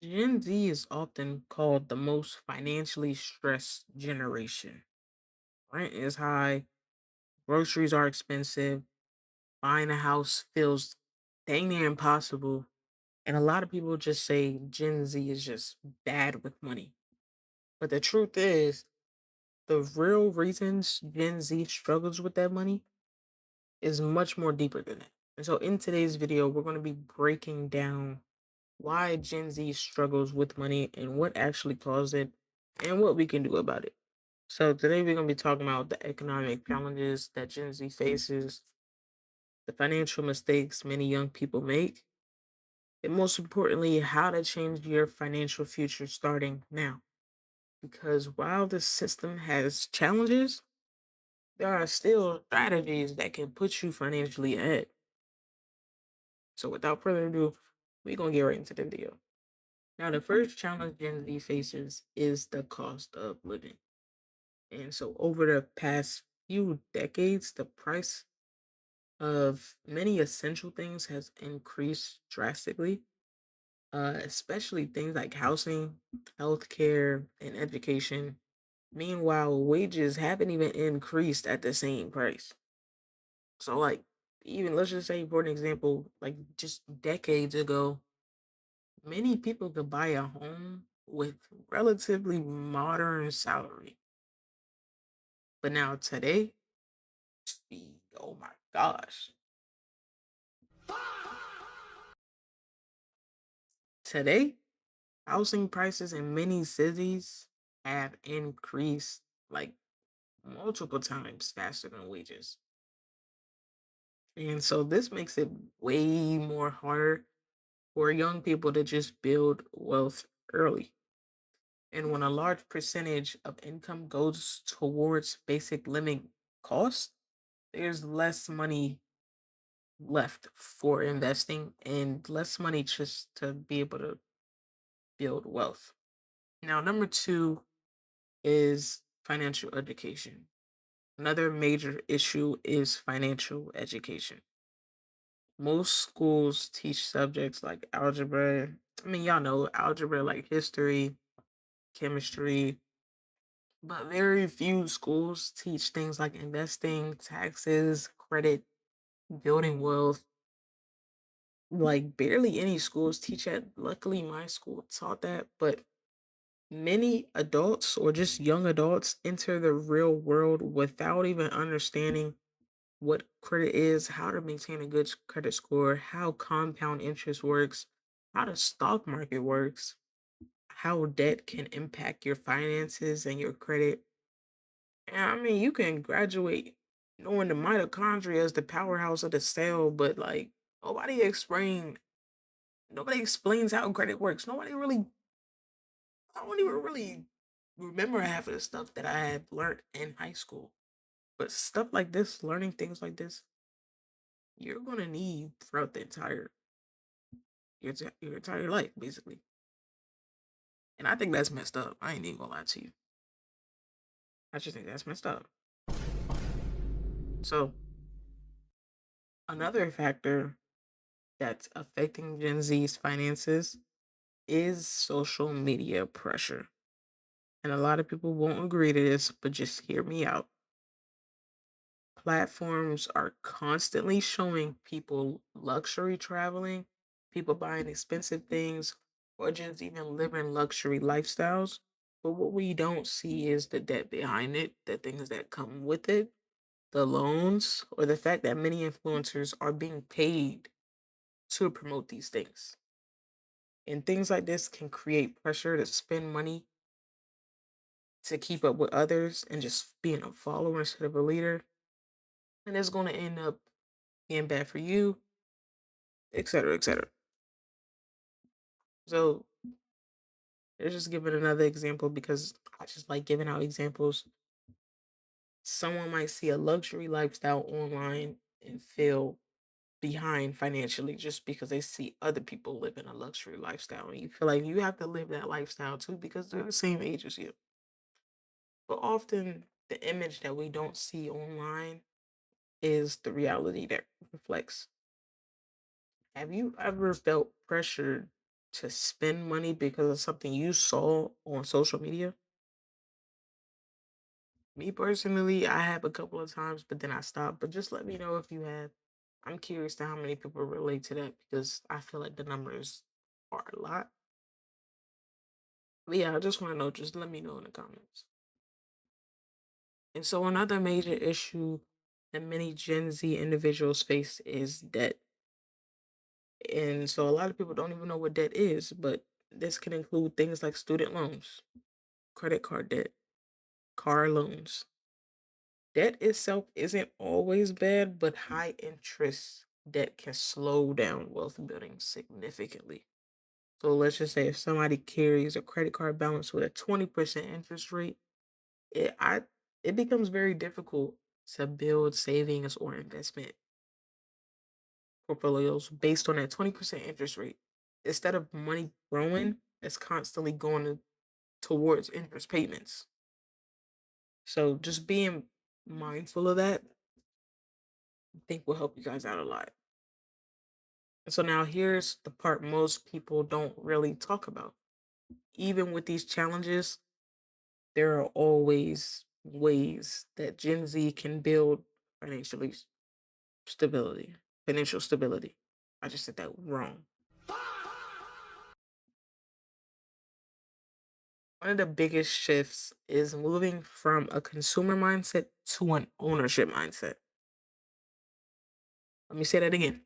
Gen Z is often called the most financially stressed generation. Rent is high, groceries are expensive, buying a house feels dang near impossible, and a lot of people just say Gen Z is just bad with money. But the truth is, the real reasons Gen Z struggles with that money is much more deeper than that. And so in today's video, we're going to be breaking down why Gen Z struggles with money and what actually caused it and what we can do about it. So today we're going to be talking about the economic challenges that Gen Z faces, the financial mistakes many young people make, and most importantly, how to change your financial future starting now. Because while the system has challenges, there are still strategies that can put you financially ahead. So without further ado, we're going to get right into the video. Now, the first challenge Gen Z faces is the cost of living. And so over the past few decades, the price of many essential things has increased drastically, especially things like housing, healthcare, and education. Meanwhile, wages haven't even increased at the same price. So, like, even let's just say, for an example, like just decades ago, many people could buy a home with relatively modern salary. But now today, oh my gosh. Today, housing prices in many cities have increased like multiple times faster than wages. And so this makes it way more harder for young people to just build wealth early. And when a large percentage of income goes towards basic living costs, there's less money left for investing and less money just to be able to build wealth. Now, number two is financial education. Another major issue is financial education. Most schools teach subjects like algebra. I mean, y'all know algebra, like history, chemistry, but very few schools teach things like investing, taxes, credit, building wealth. Like, barely any schools teach that. Luckily, my school taught that, but many adults or just young adults enter the real world without even understanding what credit is, how to maintain a good credit score, how compound interest works, how the stock market works, how debt can impact your finances and your credit. And I mean, you can graduate knowing the mitochondria is the powerhouse of the cell, but like nobody explains how credit works. I don't even really remember half of the stuff that I had learned in high school. But stuff like this, learning things like this, you're gonna need throughout the entire your entire life, basically. And I think that's messed up. I ain't even gonna lie to you. I just think that's messed up. So another factor that's affecting Gen Z's finances is social media pressure. And a lot of people won't agree to this, but just hear me out. Platforms are constantly showing people luxury traveling, people buying expensive things, or just even living luxury lifestyles. But what we don't see is the debt behind it, the things that come with it, the loans, or the fact that many influencers are being paid to promote these things. And things like this can create pressure to spend money to keep up with others and just being a follower instead of a leader. And it's going to end up being bad for you, etc., etc. So let's just give it another example because I just like giving out examples. Someone might see a luxury lifestyle online and feel behind financially just because they see other people living a luxury lifestyle. And you feel like you have to live that lifestyle too because they're the same age as you. But often the image that we don't see online is the reality that reflects. Have you ever felt pressured to spend money because of something you saw on social media? Me personally, I have a couple of times, but then I stopped. But just let me know if you have. I'm curious to how many people relate to that because I feel like the numbers are a lot. But yeah, I just want to know. Just let me know in the comments. And so another major issue that many Gen Z individuals face is debt. And so a lot of people don't even know what debt is, but this can include things like student loans, credit card debt, car loans. Debt itself isn't always bad, but high interest debt can slow down wealth building significantly. So let's just say if somebody carries a credit card balance with a 20% interest rate, it I it becomes very difficult to build savings or investment portfolios based on that 20% interest rate. Instead of money growing, it's constantly going towards interest payments. So just being mindful of that, I think will help you guys out a lot. So now here's the part most people don't really talk about. Even with these challenges, there are always ways that Gen Z can build financially stability, financial stability. I just said that wrong. One of the biggest shifts is moving from a consumer mindset to an ownership mindset. Let me say that again.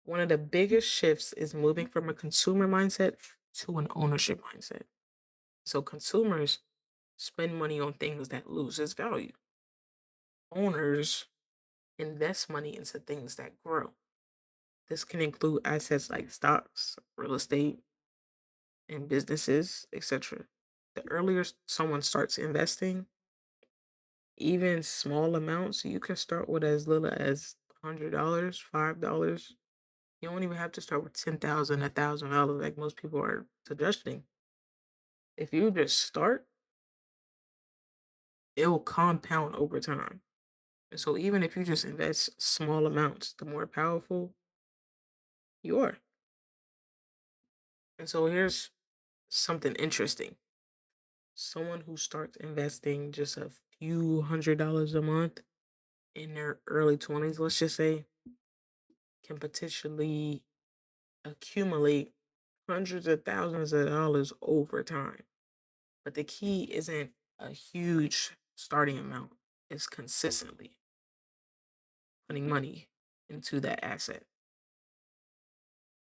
One of the biggest shifts is moving from a consumer mindset to an ownership mindset. So consumers spend money on things that lose its value. Owners invest money into things that grow. This can include assets like stocks, real estate, and businesses, etc. The earlier someone starts investing, even small amounts, you can start with as little as $100, $5. You don't even have to start with 10,000, $1,000 like most people are suggesting. If you just start, it will compound over time. And so even if you just invest small amounts, the more powerful you are. And so here's something interesting. Someone who starts investing just a few $100 a month in their early 20s, let's just say, can potentially accumulate hundreds of thousands of dollars over time. But the key isn't a huge starting amount, it's consistently putting money into that asset.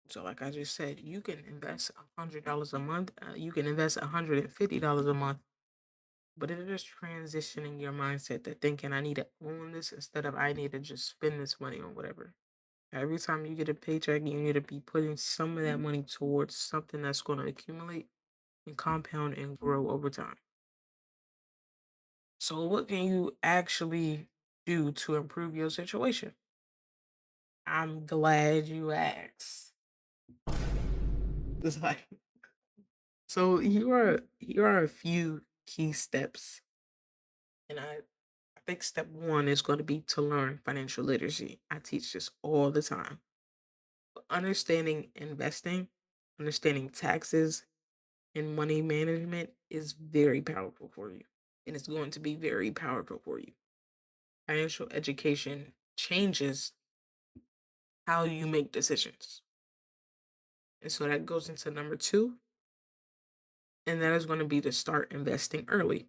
So, like I just said, you can invest $100 a month, you can invest $150 a month, but it is transitioning your mindset to thinking I need to own this instead of I need to just spend this money on whatever. Every time you get a paycheck, you need to be putting some of that money towards something that's going to accumulate and compound and grow over time. So, what can you actually do to improve your situation? I'm glad you asked. It's like, so here are a few key steps, and I think step one is going to be to learn financial literacy. I teach this all the time. But understanding investing, understanding taxes, and money management is very powerful for you, and it's going to be very powerful for you. Financial education changes how you make decisions. And so that goes into number two, and that is going to be to start investing early.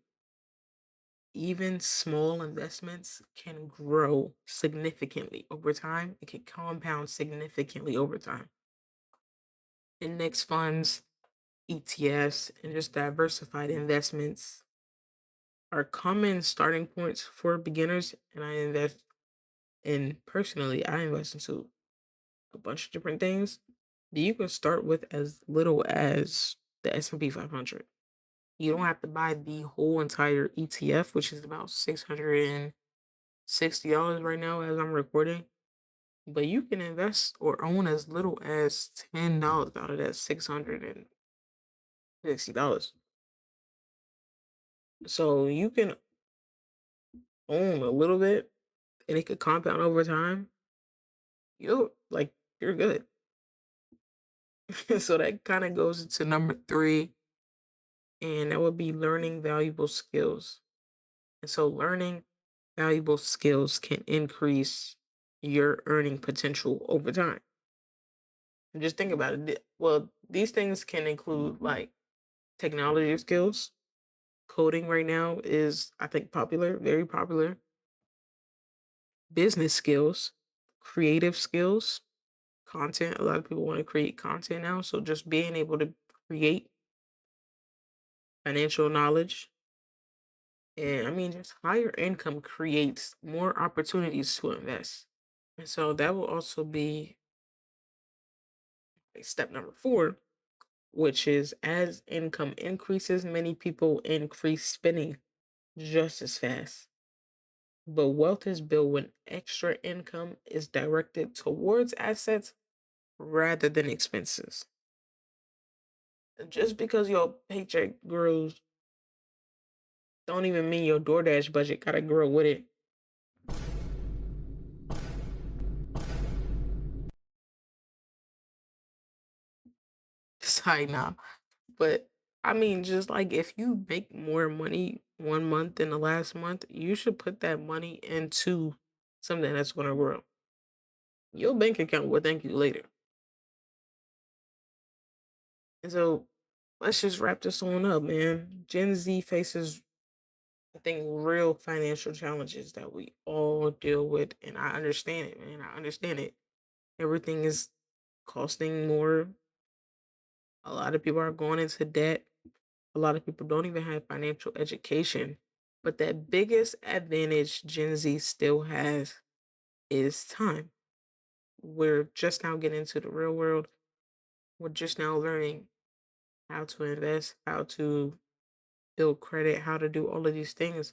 Even small investments can grow significantly over time. It can compound significantly over time. Index funds, ETFs, and just diversified investments are common starting points for beginners. And I invest into a bunch of different things. You can start with as little as the S&P 500. You don't have to buy the whole entire ETF, which is about $660 right now as I'm recording. But you can invest or own as little as $10 out of that $660. So you can own a little bit and it could compound over time. You're like you're good. So that kind of goes into number three, and that would be learning valuable skills. And so learning valuable skills can increase your earning potential over time. And just think about it. Well, these things can include like technology skills. Coding right now is, I think, popular, very popular. Business skills, creative skills, content. A lot of people want to create content now. So just being able to create financial knowledge. And I mean, just higher income creates more opportunities to invest. And so that will also be like step number four, which is as income increases, many people increase spending just as fast. But wealth is built when extra income is directed towards assets rather than expenses. Just because your paycheck grows, don't even mean your DoorDash budget gotta grow with it. Sorry, now. But I mean, just like if you make more money one month than the last month, you should put that money into something that's gonna grow. Your bank account will thank you later. And so let's just wrap this on up, man. Gen Z faces, I think, real financial challenges that we all deal with. And I understand it, man. I understand it. Everything is costing more. A lot of people are going into debt. A lot of people don't even have financial education. But that biggest advantage Gen Z still has is time. We're just now getting into the real world. We're just now learning how to invest, how to build credit, how to do all of these things.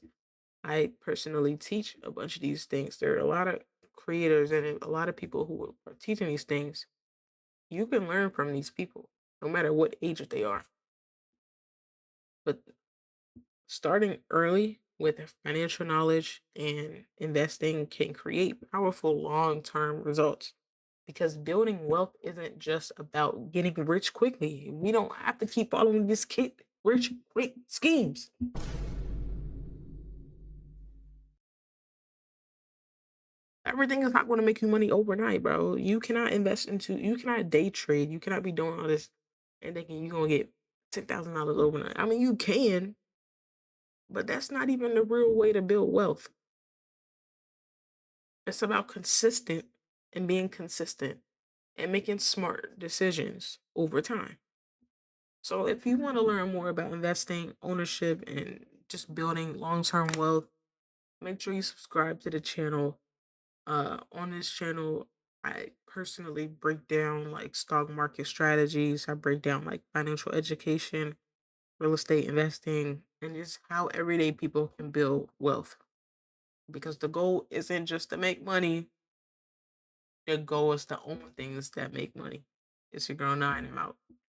I personally teach a bunch of these things. There are a lot of creators and a lot of people who are teaching these things. You can learn from these people, no matter what age they are. But starting early with financial knowledge and investing can create powerful long term results. Because building wealth isn't just about getting rich quickly. We don't have to keep following this kid rich quick schemes. Everything is not going to make you money overnight, bro. You cannot day trade. You cannot be doing all this and thinking you're going to get $10,000 overnight. I mean, you can, but that's not even the real way to build wealth. It's about consistent and being consistent and making smart decisions over time. So if you want to learn more about investing, ownership, and just building long-term wealth, make sure you subscribe to the channel. On this channel, I personally break down like stock market strategies. I break down like financial education, real estate investing, and just how everyday people can build wealth. Because the goal isn't just to make money, the goal is to own things that make money. It's your girl Nine, and I'm out.